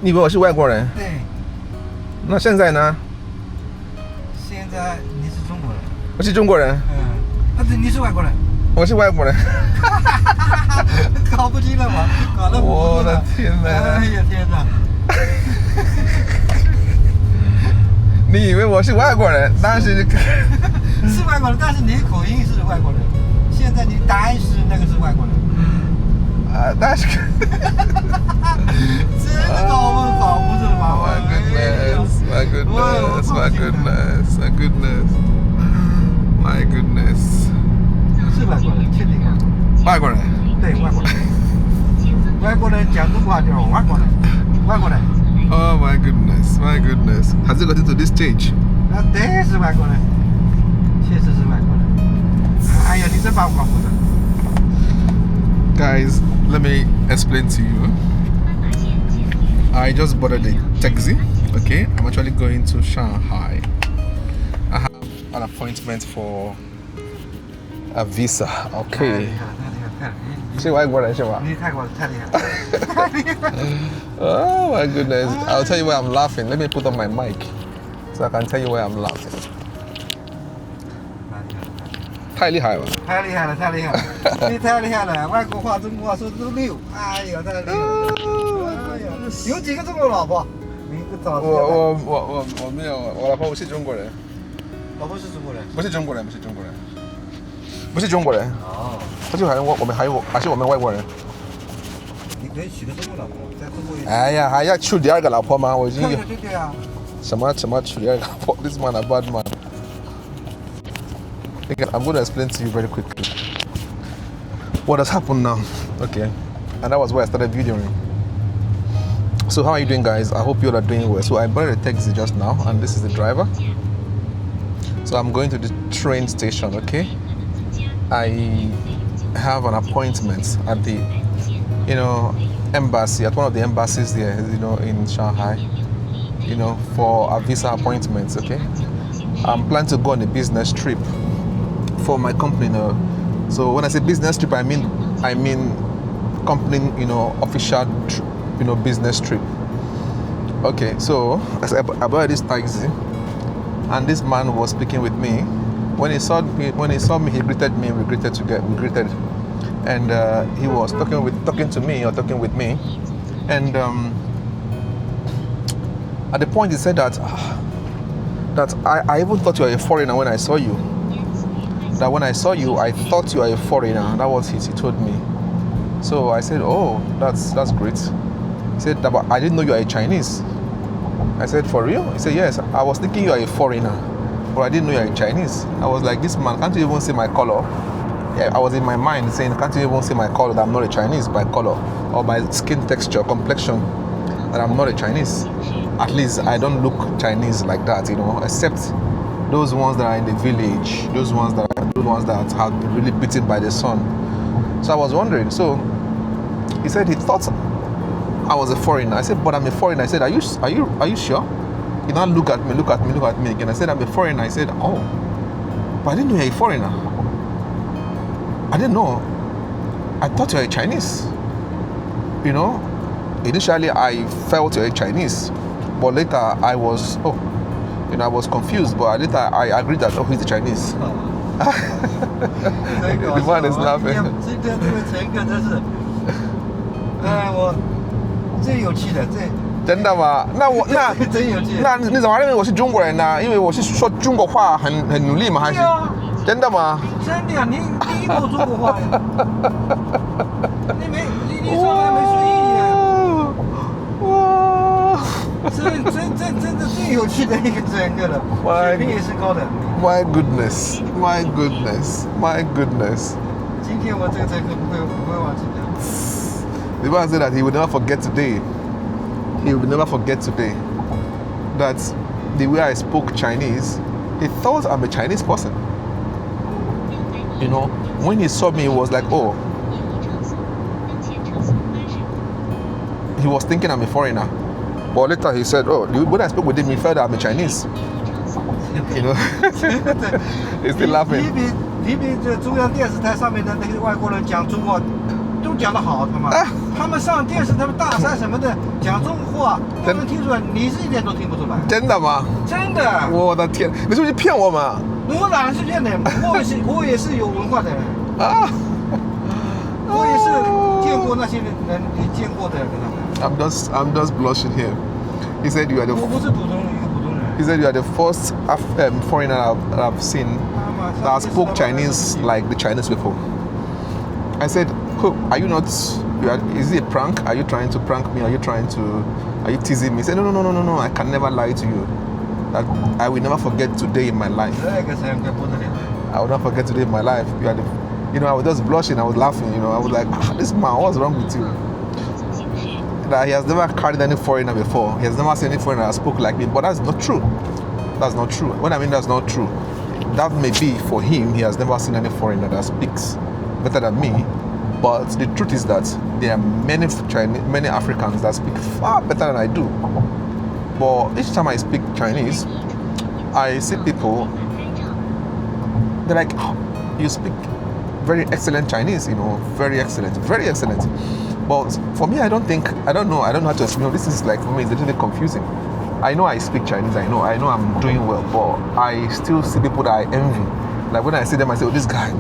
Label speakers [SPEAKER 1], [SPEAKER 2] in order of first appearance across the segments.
[SPEAKER 1] 你以为我是外国人？
[SPEAKER 2] 对。
[SPEAKER 1] 那现在呢？
[SPEAKER 2] 现在你是中国人。
[SPEAKER 1] 我是中国人。
[SPEAKER 2] 那你是外国人。
[SPEAKER 1] 我是外国人。
[SPEAKER 2] 搞不清了吗？搞得
[SPEAKER 1] 我的天哪！
[SPEAKER 2] 哎呀天哪！
[SPEAKER 1] 你以为我是外国人，但是
[SPEAKER 2] 是外国人，但是你口音是外国人。现在你答案是那个是外国人。
[SPEAKER 1] 但是
[SPEAKER 2] 真的搞不好不是吗
[SPEAKER 1] ？My goodness, my goodness, my goodness, my goodness, my goodness。
[SPEAKER 2] 是外国人，确定啊？
[SPEAKER 1] 外国人。
[SPEAKER 2] 对，外国人。外国人讲中国话叫外国人，外国人。
[SPEAKER 1] Oh my goodness, my goodness. Has it gotten to this stage?
[SPEAKER 2] 对，是外国人，确实是外国人。哎呀，你真把我搞糊了。
[SPEAKER 1] Guys, let me explain to you. I just boarded a taxi. Okay, I'm actually going to Shanghai. I have an appointment for a visa. Okay. 是外国人是吧？
[SPEAKER 2] 你太厉害了。
[SPEAKER 1] Oh my goodness! I'll tell you why I'm laughing. Let me put on my mic so I can tell you why I'm laughing. 太厉害了！
[SPEAKER 2] 太厉害了！你太厉害了！外国话、中国话说的都溜。哎呀，太厉害了！哎呀，有几个中国老婆？你个早知道。
[SPEAKER 1] 我没有，我老婆不是中国人。
[SPEAKER 2] 老婆是中国人？
[SPEAKER 1] 不是中国人，不是中国人。不是中国人。
[SPEAKER 2] 哦。
[SPEAKER 1] 而且还是我们外国人。
[SPEAKER 2] 你可以娶个中国老婆，在中国也。
[SPEAKER 1] 哎呀，还要娶第二个老婆吗？我已经有。
[SPEAKER 2] 对啊。
[SPEAKER 1] 什么娶第二个老婆 ？This man a bad man. Okay, I'm going to explain to you very quickly what has happened now. Okay, and that was where I started videoing. So how are you doing, guys? I hope you all are doing well. So I bought a taxi just now, and this is the driver. So I'm going to the train station. Okay, I have an appointment at the, embassy, at one of the embassies there, in Shanghai, for a visa appointment. Okay, I'm planning to go on a business trip for my company now. So when I say business trip, I mean company, official, business trip. Okay, so I bought this taxi, and this man was speaking with me. When he saw me, he greeted me. We greeted, and he was talking with me, and at the point he said that I even thought you were a foreigner when I saw you. That when I saw you, I thought you were a foreigner. That was he told me. So I said, oh, that's great. He said, but I didn't know you are a Chinese. I said, for real? He said, yes. I was thinking you are a foreigner, but I didn't know you are a Chinese. I was like, this man, can't you even see my color? Yeah, I was in my mind saying, can't you even see my color, that I'm not a Chinese by color, or by skin texture, complexion, that I'm not a Chinese. At least I don't look Chinese like that, except those ones that are in the village, those ones that have been really beaten by the sun. So I was wondering. So he said he thought I was a foreigner. I said, but I'm a foreigner. I said, are you sure? He now look at me again. I said, I'm a foreigner. I said, oh, but I didn't know you're a foreigner. I didn't know. I thought you were a Chinese. Initially I felt you're a Chinese, but later I was I was confused, but later I agreed that he's a Chinese. The man is laughing.
[SPEAKER 2] 这个乘客真是，我最有趣的
[SPEAKER 1] 真的吗？
[SPEAKER 2] 真有趣。
[SPEAKER 1] 那你怎么认为我是中国人呢？因为我是说中国话很努力吗？还是？真的吗？
[SPEAKER 2] 真的呀，你懂中国话呀？你说还没说英语啊？哇！真的最有趣的一个乘客了，水平也是高的。
[SPEAKER 1] My goodness, my goodness, my goodness.
[SPEAKER 2] 今天我这个乘客不会忘记的。
[SPEAKER 1] The man said that he would never forget today. He would never forget today that the way I spoke Chinese, he thought I'm a Chinese person. When he saw me, he was like, oh. He was thinking I'm a foreigner. But later he said, oh, when I spoke with him, he felt that I'm a Chinese. He's still laughing.
[SPEAKER 2] 你比这中央电视台上面的那个外国人讲中国都讲得好，他们上电视，他们大赛什么的讲中话，他们听出来，你是一点都听不出来。
[SPEAKER 1] 真的吗？
[SPEAKER 2] 真的。
[SPEAKER 1] 我的天，你是不是骗我嘛？
[SPEAKER 2] 我哪是骗的？我也是有文化的人
[SPEAKER 1] 啊。
[SPEAKER 2] 我也是见过那些人，你见过的跟他们。
[SPEAKER 1] I'm just blushing here. He said you are the.
[SPEAKER 2] 我不是普通一个普通人。
[SPEAKER 1] He said you are the first foreigner that I've seen that spoke Chinese like the Chinese people. I said, are you not? Is it a prank? Are you trying to prank me? Are you teasing me? He said, no. I can never lie to you. That I will never forget today in my life. I will not forget today in my life. You are the. I was just blushing. I was laughing. I was like, this man, what's wrong with you? That he has never carried any foreigner before. He has never seen any foreigner that spoke like me. But that's not true. That's not true. When I mean that's not true, that may be for him. He has never seen any foreigner that speaks better than me. But the truth is that there are many Africans that speak far better than I do. But each time I speak Chinese, I see people. They're like, you speak very excellent Chinese. Very excellent, very excellent. But for me, I don't know how to explain. This is like, for me, it's a little bit confusing. I know I speak Chinese, I know I'm doing well, but I still see people that I envy. Like when I see them, I say, oh, this guy.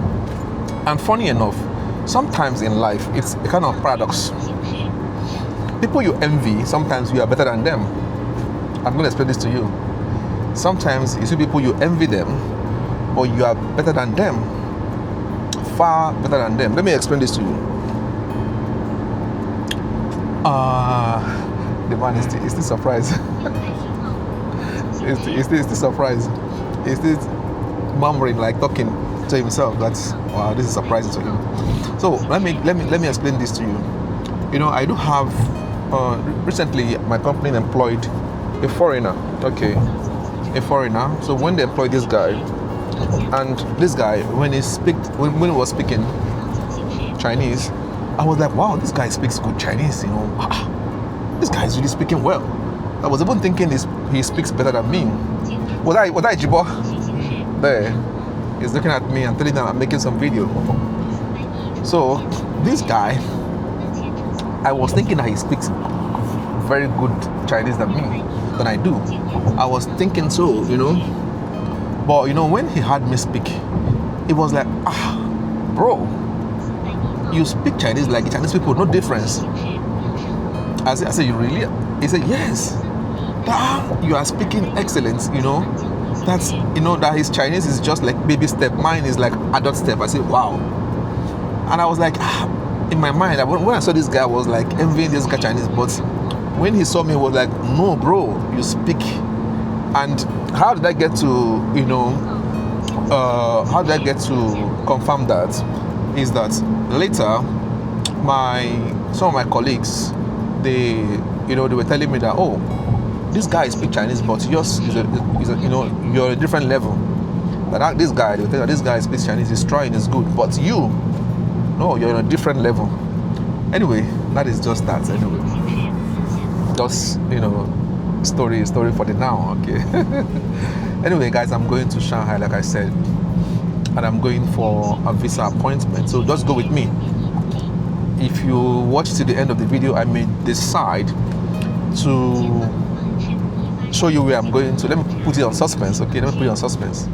[SPEAKER 1] And funny enough, sometimes in life, it's a kind of paradox. People you envy, sometimes you are better than them. I'm going to explain this to you. Sometimes you see people you envy them, but you are better than them. Far better than them. Let me explain this to you. The man is still surprised. Is still surprised. He's still murmuring, like talking to himself. That's wow, this is surprising to him. So let me explain this to you. I do have recently my company employed a foreigner. Okay, a foreigner. So when they employed this guy, and this guy when he was speaking Chinese, I was like, wow, this guy speaks good Chinese, This guy is really speaking well. I was even thinking he speaks better than me. Was I Jibo? There. He's looking at me and telling me I'm making some video. So this guy, I was thinking that he speaks very good Chinese than I do. I was thinking so, But when he had me speak, it was like, bro, you speak Chinese like Chinese people, no difference. I said, you really? He said, yes. You are speaking excellent, That's, that his Chinese is just like baby step. Mine is like adult step. I said, wow. And I was like, in my mind, when I saw this guy, I was like envying this guy Chinese. But when he saw me, he was like, no, bro, you speak. And how did I get to, how did I get to confirm that? Is that later, some of my colleagues, they were telling me that, oh, this guy speaks Chinese, but yours is you're a different level. That this guy, they were telling me, this guy speaks Chinese, he's trying, is good, but you're in a different level. Anyway, that is just that. Anyway, just story for the now. Okay. Anyway, guys, I'm going to Shanghai, like I said, and I'm going for a visa appointment. So just go with me. If you watch to the end of the video, I may decide to show you where I'm going to. Let me put it on suspense, okay? Let me put it on suspense.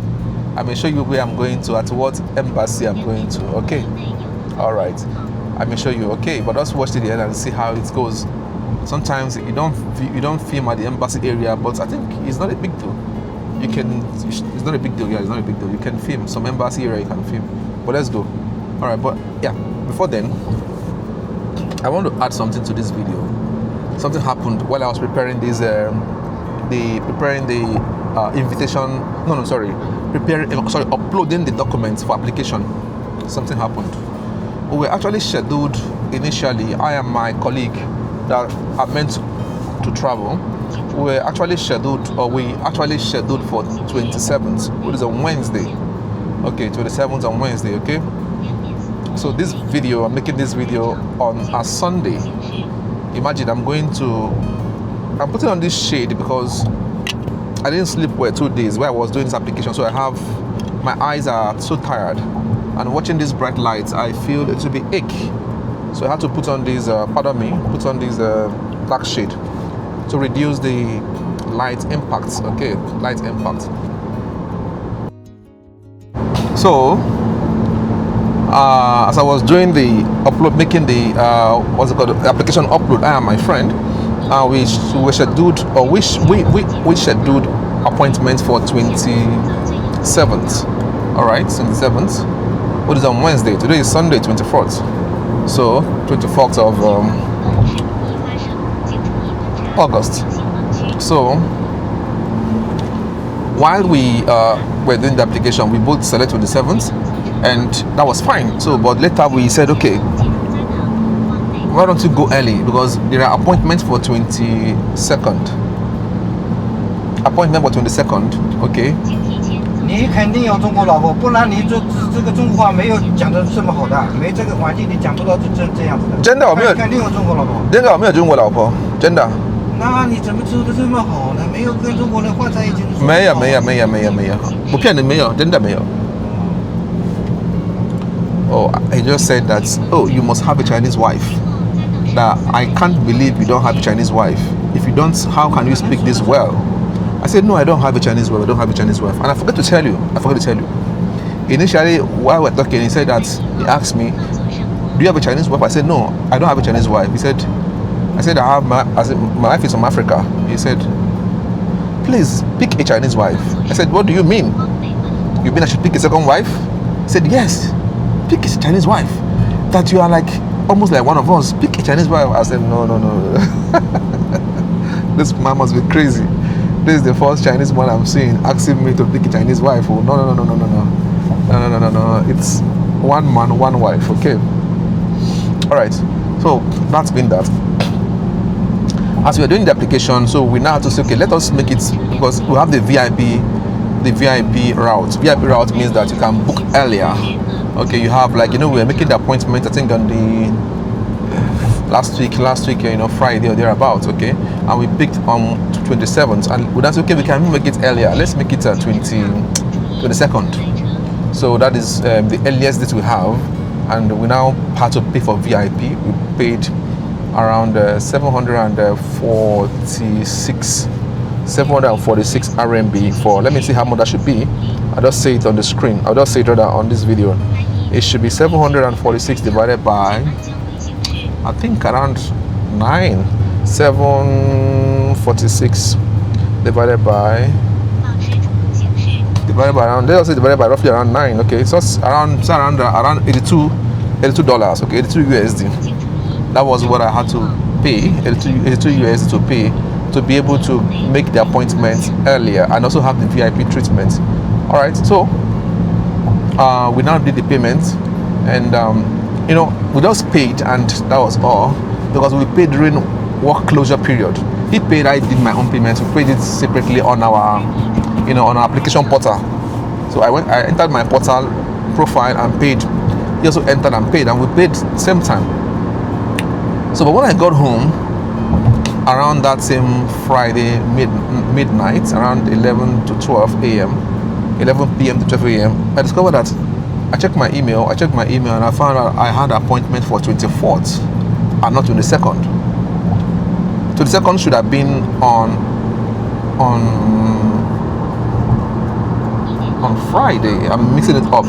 [SPEAKER 1] I may show you where I'm going to, at what embassy I'm going to, okay? All right. I may show you, okay? But just watch to the end and see how it goes. Sometimes you don't film at the embassy area, but I think it's not a big deal. It's not a big deal. Yeah, it's not a big deal. You can film some embassy area. You can film. But let's go. All right. But yeah, before then, I want to add something to this video. Something happened while I was preparing this, uploading the documents for application. Something happened. We were actually scheduled initially. I and my colleague that are meant to travel. We actually scheduled for 27th, which is a Wednesday. Okay, 27th on Wednesday. Okay. So this video, I'm making this video on a Sunday. Imagine I'm putting on this shade because I didn't sleep well 2 days where I was doing this application. So my eyes are so tired, and watching these bright lights, I feel it to be ache. So I had to put on this, pardon me, put on this dark shade to reduce the light impacts. Okay, light impact. So as I was doing the upload, making the what's it called, the application upload, I and my friend, we scheduled, or we scheduled appointments for 27th. All right, 27th. What is on Wednesday? Today is Sunday, 24th. So 24th of August. So while we were doing the application, we both selected 27th, and that was fine. So, but later we said, okay, why don't you go early, because there are appointments for 22nd. Appointment for 22nd, okay.
[SPEAKER 2] 你肯定有中国老婆，不然你这个中国话没有讲的这么好的，没这个环境你讲不到这样子的。
[SPEAKER 1] 真的我没有，
[SPEAKER 2] 肯定有中国老婆。
[SPEAKER 1] 真的我没有中国老婆，真的。
[SPEAKER 2] 那你怎么做的这么好呢？没有跟中国人混在一起。
[SPEAKER 1] 没有，不骗你，没有，真的没有。Oh, I just said that. Oh, you must have a Chinese wife. That I can't believe you don't have a Chinese wife. If you don't, how can you speak this well? I said, no, I don't have a Chinese wife. I don't have a Chinese wife. And I forgot to tell you. Initially, while we're talking, he said that, he asked me, do you have a Chinese wife? I said, no, I don't have a Chinese wife. He said, I said, my wife is from Africa. He said, please pick a Chinese wife. I said, what do you mean? You mean I should pick a second wife? He said, yes, pick a Chinese wife. That you are like, almost like one of us. Pick a Chinese wife. I said, no. This man must be crazy. This is the first Chinese man I'm seeing asking me to pick a Chinese wife. Oh, no. It's one man, one wife. Okay. All right. So that's been that. As we are doing the application, so we now have to say, okay, let us make it, because we have the VIP route. VIP route means that you can book earlier. Okay, you have, like, we are making the appointment, I think on the last week, Friday or thereabouts, okay, and we picked on 27th, and we said, okay, we can make it earlier. Let's make it 22nd. So that is the earliest that we have, and we now had to pay for VIP. We paid around 746 RMB for, let me see how much that should be. I'll just say it on the screen. I'll just say it rather on this video. It should be 746 divided by, I think, around 9. 746 divided by around, let's say divided by roughly around 9. Okay, so it's around $82. Okay, 82 USD. That was what I had to pay, 82 USD to pay to be able to make the appointment earlier and also have the VIP treatment. All right, so we now did the payment, and we just paid, and that was all, because we paid during work closure period. He paid, I did my own payment. We paid it separately on our on our application portal. So I entered my portal profile and paid. He also entered and paid, and we paid same time. So but when I got home around that same Friday midnight, around 11 to 12 a.m., 11 p.m. to 12 a.m., I discovered that I checked my email, and I found out I had an appointment for 24th and not 22nd. 22nd should have been on Friday. I'm mixing it up.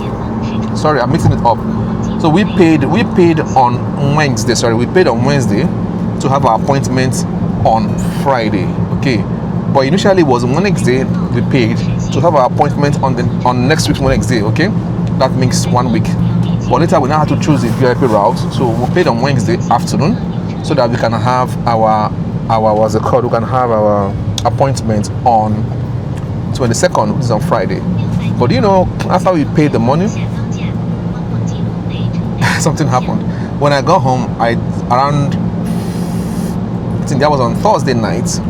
[SPEAKER 1] So we paid on Wednesday. We paid on Wednesday to have our appointment on Friday. Okay, but initially it was Wednesday we paid to have our appointment on next week's Wednesday. Okay, that makes 1 week. But later we now had to choose the VIP route, so we paid on Wednesday afternoon so that we can have our what's it called? We can have our appointment on 22nd, which is on Friday. But after we paid the money, something happened. When I got home, I think that was on Thursday night.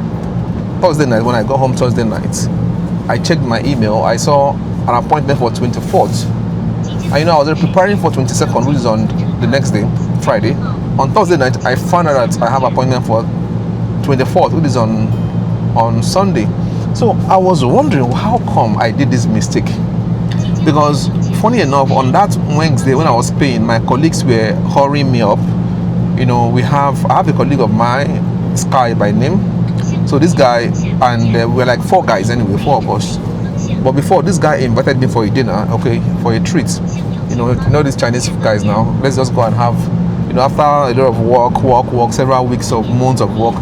[SPEAKER 1] When I got home Thursday night, I checked my email. I saw an appointment for 24th. And I was preparing for 22nd, which is on the next day, Friday. On Thursday night, I found out that I have an appointment for 24th, which is on Sunday. So I was wondering how come I did this mistake, because funny enough, on that Wednesday when I was paying, my colleagues were hurrying me up I have a colleague of mine, Sky by name. So this guy, and we're like 4 guys anyway, 4 of us. But before, this guy invited me for a dinner, okay, for a treat. These Chinese guys now. Let's just go and have, after a lot of work, several weeks of months of work,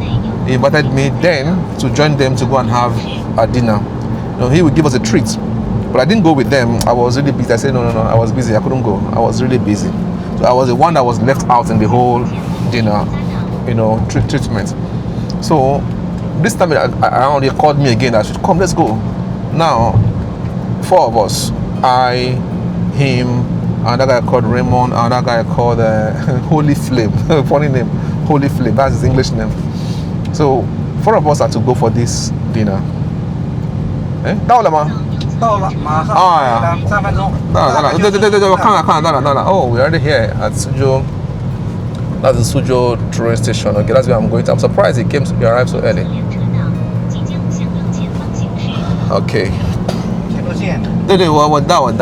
[SPEAKER 1] he invited me then to join them to go and have a dinner. He would give us a treat. But I didn't go with them. I was really busy. I said, no, I was busy. I couldn't go. I was really busy. So I was the one that was left out in the whole dinner, treatment. So this time around, he called me again. I should come, let's go. Now, 4 of us, I, him, another guy called Raymond, another guy called Holy Flame. Funny name, Holy Flame. That's his English name. So 4 of us had to go for this dinner. 到了吗？
[SPEAKER 2] 到了，马上3分钟。
[SPEAKER 1] 对，我看了，到了。Oh, we're already here at Suzhou. That's the Suzhou train station. Okay, that's where I'm going to. I'm surprised he arrived so early. Okay.
[SPEAKER 2] 铁路线。
[SPEAKER 1] 对，我到。I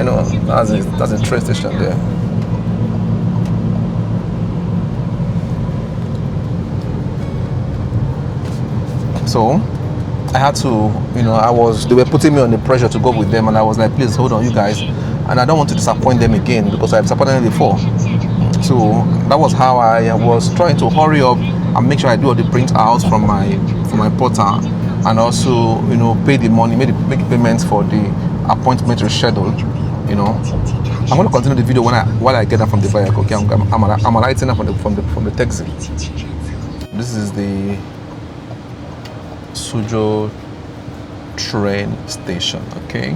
[SPEAKER 1] know. That's a train station there. So I had to, they were putting me on the pressure to go with them, and I was like, please hold on, you guys. And I don't want to disappoint them again because I've disappointed them before. So that was how I was trying to hurry up and make sure I do all the printouts from my portal, and also, pay the money, make the payments for the appointment reschedule. I'm going to continue the video while I get that from the vehicle. Okay, I'm alighting that from the taxi. This is the Suzhou train station. Okay.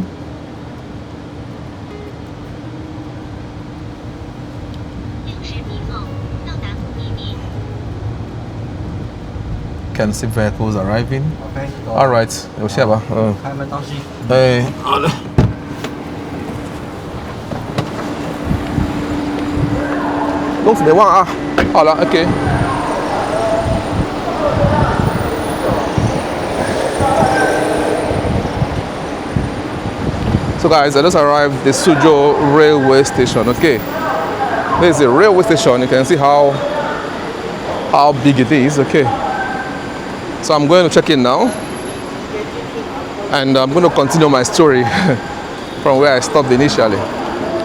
[SPEAKER 1] Can see vehicles arriving.
[SPEAKER 2] Okay.
[SPEAKER 1] All right. 有下吧。
[SPEAKER 2] 开门当心。
[SPEAKER 1] 好的。东西别忘啊。好了 ，OK。So guys, I just arrived at the Suzhou railway station. Okay, this is the railway station. You can see how big it is. Okay, so I'm going to check in now, and I'm going to continue my story from where I stopped initially.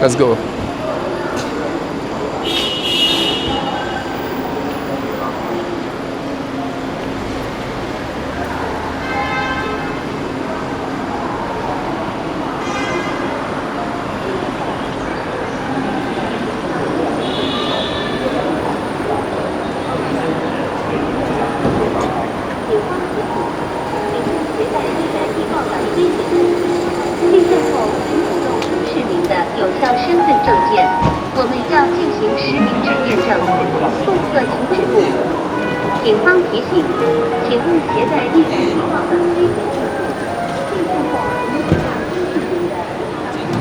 [SPEAKER 1] Let's go.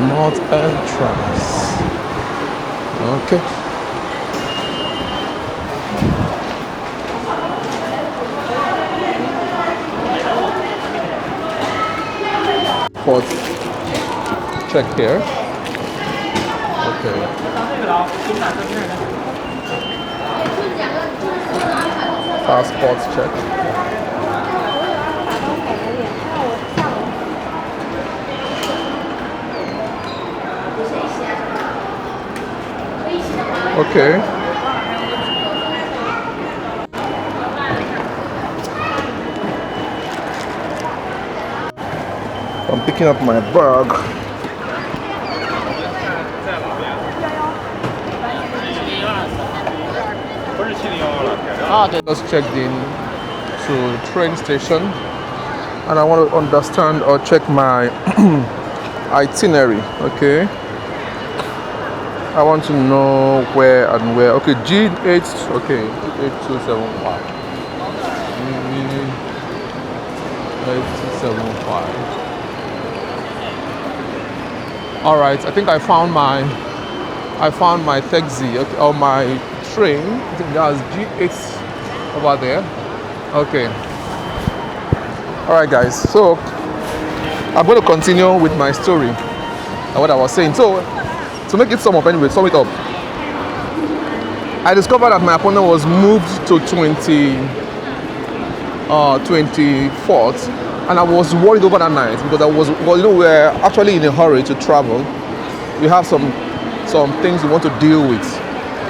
[SPEAKER 1] North entrance. Okay. Port check here. Okay. Passport check. Okay. I'm picking up my bag. Just checked in to the train station, and I want to understand or check my itinerary. Okay. I want to know where and where. Okay, G8. Okay, 8275. 8275. All right. I think I found my taxi. Okay, or my train. I think that was G8 over there. Okay. All right, guys. So I'm going to continue with my story and what I was saying. So to make it sum it up. I discovered that my appointment was moved to 24th, and I was worried over that night because we're actually in a hurry to travel. We have some things we want to deal with,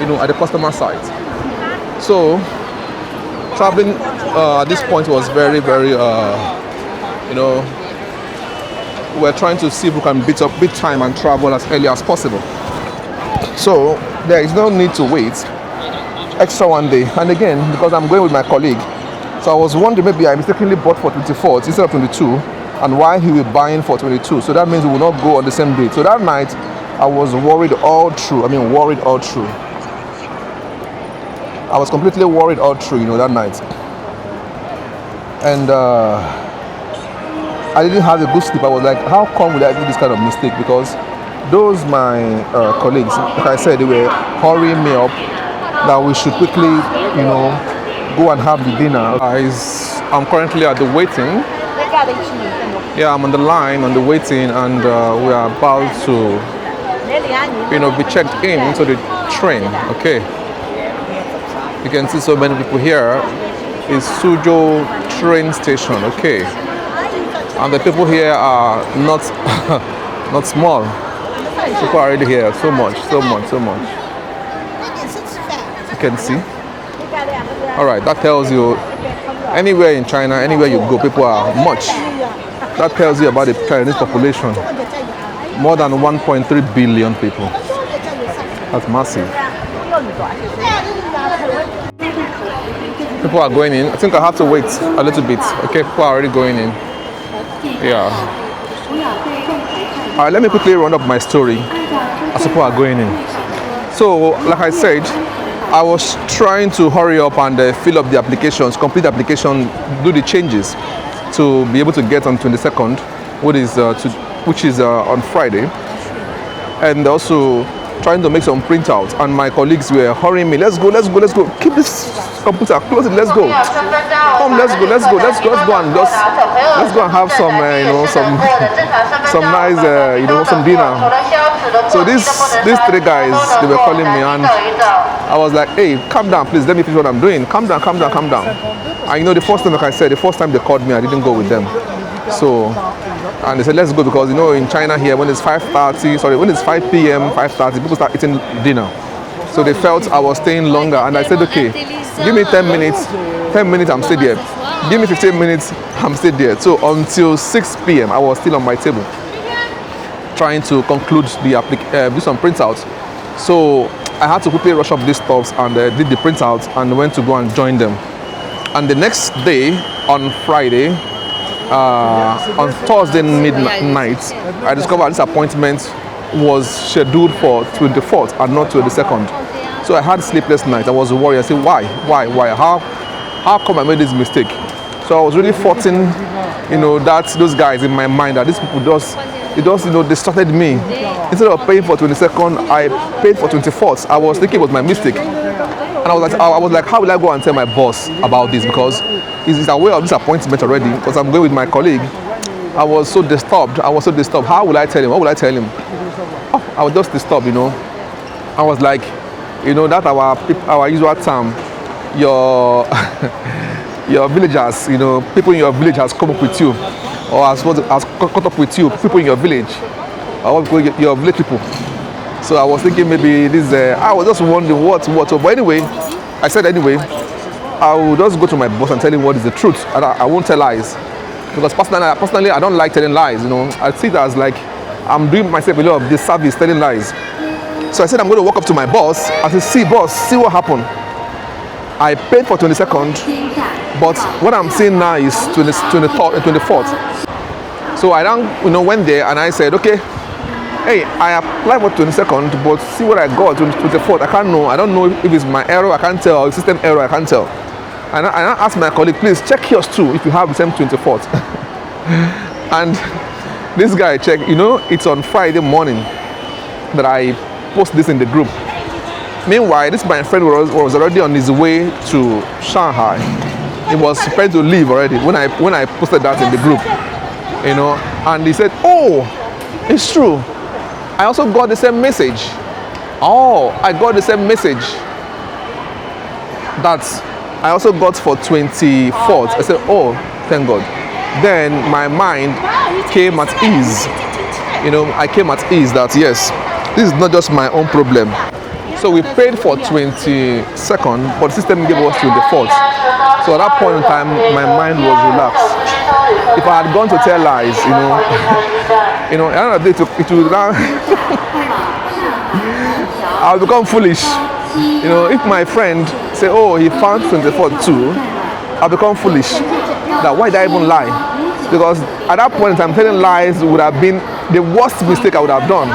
[SPEAKER 1] at the customer side. So traveling at this point was very, very, we're trying to see if we can beat time and travel as early as possible. So there is no need to wait extra one day. And again, because I'm going with my colleague, so I was wondering maybe I mistakenly bought for 24th instead of 22, and why he will be buying for 22. So that means we will not go on the same day. So that night I was worried all through. I was completely worried all through, that night. And I didn't have a good sleep. I was like, how come would I do this kind of mistake? Because those my colleagues, like I said, they were hurrying me up that we should quickly, go and have the dinner. I'm currently at the waiting. Yeah, I'm on the line, on the waiting, and we are about to, be checked into the train. Okay. You can see so many people here. It's Suzhou train station. Okay. And the people here are not not small. People are already here. So much. You can see. All right, that tells you anywhere in China, anywhere you go, people are much. That tells you about the Chinese population. More than 1.3 billion people. That's massive. People are going in. I think I have to wait a little bit. Okay, people are already going in. Yeah. All right, let me quickly run up my story as people are going in. So, like I said, I was trying to hurry up and fill up the applications, complete the application, do the changes to be able to get on 22nd, which is on Friday, and also trying to make some printouts. And my colleagues were hurrying me. Let's go. Keep this computer, close it. Let's go. Come, let's go and have some, some nice, some dinner. So these three guys, they were calling me, and I was like, hey, calm down, please. Let me finish what I'm doing. Calm down. And the first time, like I said, the first time they called me, I didn't go with them. So, and they said, let's go, because in China here, when it's 5 p.m., 5:30, people start eating dinner. So they felt I was staying longer, and I said, okay, give me 10 minutes. 10 minutes, I'm still there. Give me 15 minutes, I'm still there. So until 6 p.m., I was still on my table, trying to conclude do some printouts. So I had to quickly rush up these stuffs and did the printouts and went to go and join them. And the next day, on Friday, on Thursday midnight, I discovered this appointment was scheduled for 24th and not 22nd. So I had a sleepless night. I was worried. I said, why? How come I made this mistake? So I was really fighting, those guys in my mind, that these people distracted me. Instead of paying for 22nd, I paid for 24th. I was thinking it was my mistake. And I was like, how will I go and tell my boss about this? Because he's aware of this appointment already, because I'm going with my colleague. I was so disturbed. How will I tell him? What will I tell him? Oh, I was just disturbed, I was like, that our usual term, your villagers, people in your village has come up with you, or has caught up with you, people in your village, or your village people. So I was thinking maybe this, I was just wondering what. But anyway, I said anyway, I will just go to my boss and tell him what is the truth, and I won't tell lies. Because personally, I don't like telling lies, I see it as like I'm doing myself a lot of disservice telling lies. So I said I'm going to walk up to my boss and say, see boss, see what happened. I paid for 22nd, but what I'm seeing now is 24th. So I went there and I said, okay, hey, I applied for 22nd, but see what I got 24th. I don't know if it's my error, I can't tell, or system error, I can't tell. And I asked my colleague, please check yours too if you have the same 24th. And this guy checked, it's on Friday morning that I post this in the group. Meanwhile, my friend was already on his way to Shanghai. He was prepared to leave already when I posted that in the group. And he said, oh, it's true. I also got the same message. Oh, I got the same message. that I also got for 24th. I said, oh, thank God. Then my mind came at ease. You know, I came at ease that yes, this is not just my own problem. So we paid for 22nd, but the system gave us 24th. So at that point in time, my mind was relaxed. If I had gone to tell lies, you know, at the end of the day, it would now I'll become foolish. You know, if my friend say, oh, he found 24th too, I'll become foolish. That why did I even lie? Because at that point in time, telling lies would have been the worst mistake I would have done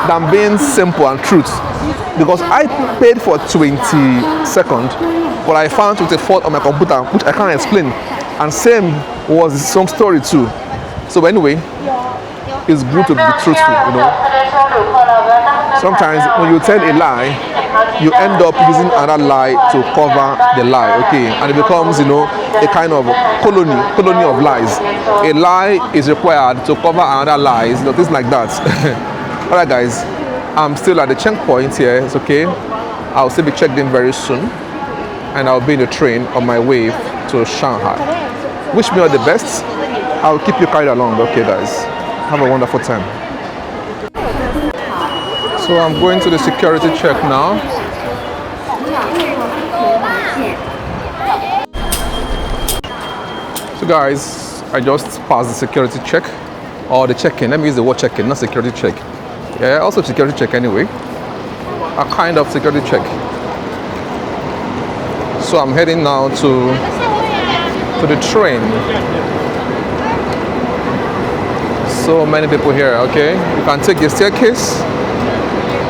[SPEAKER 1] than being simple and truth. Because I paid for 22nd, but I found 24th on my computer, which I can't explain. And same was some story too. So anyway, it's good to be truthful, you know. Sometimes when you tell a lie, you end up using another lie to cover the lie, okay? And it becomes, you know, a kind of colony of lies. A lie is required to cover another lies, you know, things like that. All right, guys, I'm still at the checkpoint here. It's okay. I'll still be checked in very soon, and I'll be in the train on my way to Shanghai. Wish me all the best. I'll keep you carried along, okay, guys? Have a wonderful time. So I'm going to the security check now. So guys, I just passed the security check, or the check-in. Let me use the word check-in, not security check. Yeah, also security check anyway. A kind of security check. So I'm heading now to the train. So many people here, okay? You can take the staircase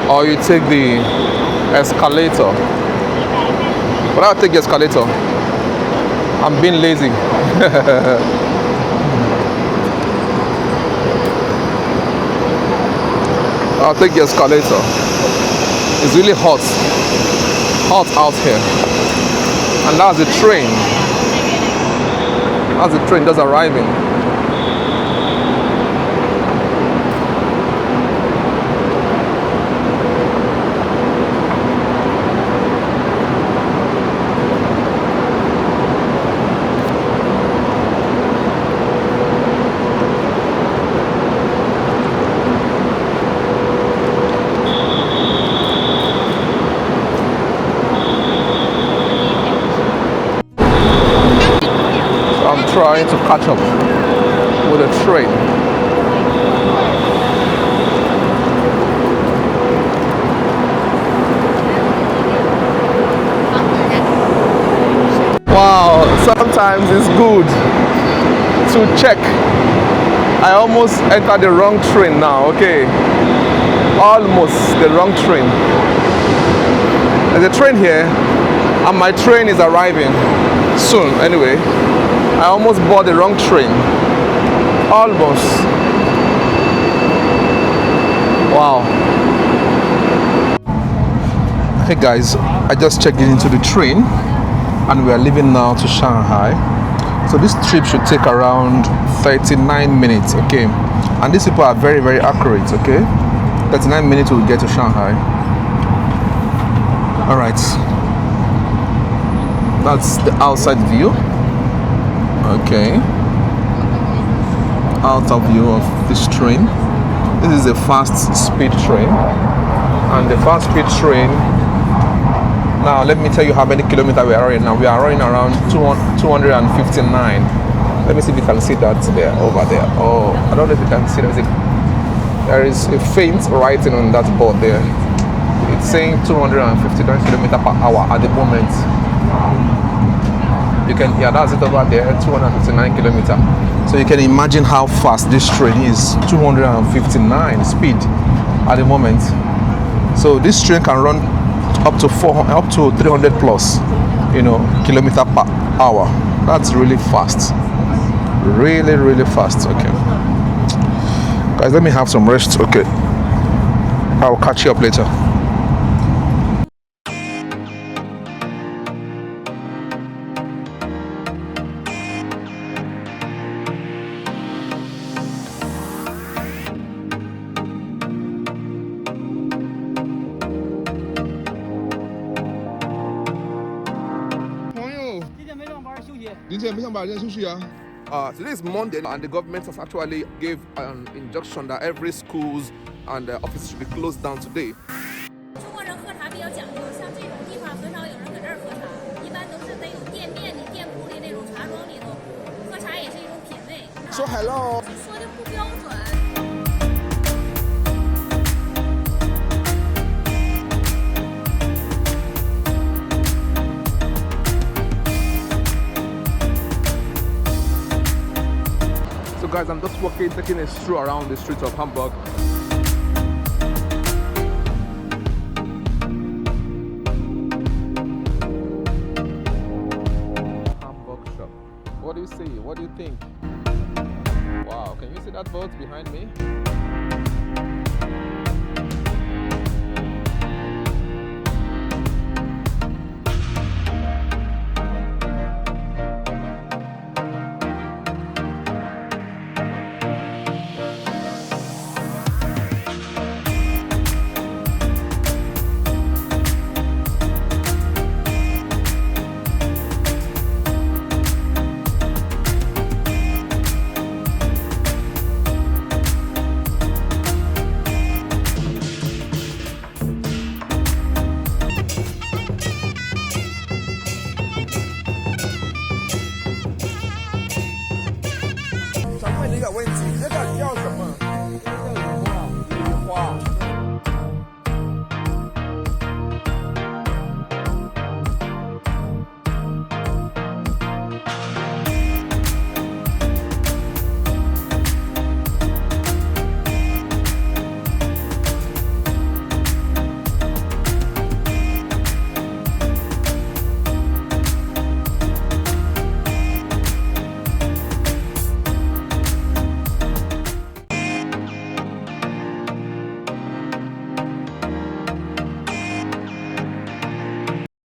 [SPEAKER 1] or you take the escalator. But I'll take the escalator. I'm being lazy. I'll take the escalator. It's really hot out here. And that's the train. That's the train just arriving. Trying to catch up with the train. Wow, sometimes it's good to check. I almost entered the wrong train now, okay? Almost the wrong train. There's a train here and my train is arriving soon anyway. I almost bought the wrong train. Almost. Wow. Hey guys, I just checked into the train and we are leaving now to Shanghai. So this trip should take around 39 minutes, okay? And these people are very, very accurate, okay? 39 minutes we'll get to Shanghai. All right. That's the outside view. Okay, outer view of this train. This is a fast speed train, and the fast speed train. Now let me tell you how many kilometers we are running now. We are running around 259. Let me see if you can see that there, over there. Oh, I don't know if you can see that. There is a faint writing on that board there. It's saying 259 kilometers per hour at the moment. You can, yeah, that's it over there, 259 kilometers. So you can imagine how fast this train is, 259 speed at the moment. So this train can run up to 300 plus, you know, kilometer per hour. That's really fast, really, really fast. Okay, guys, let me have some rest. Okay, I'll catch you up later. Today is Monday, and the government has actually gave an injunction that every schools and offices should be closed down today.
[SPEAKER 3] 中国人喝茶比较讲究，像这种地方很少有人搁这儿喝茶，一般都是得有店面里、店铺里那种茶庄里头，喝茶也是一种品味。
[SPEAKER 1] 说 hello。
[SPEAKER 3] 说的不标准。
[SPEAKER 1] So guys, I'm just walking, taking a stroll around the streets of Hamburg. Hamburg shop. What do you see? What do you think? Wow, can you see that boat behind me?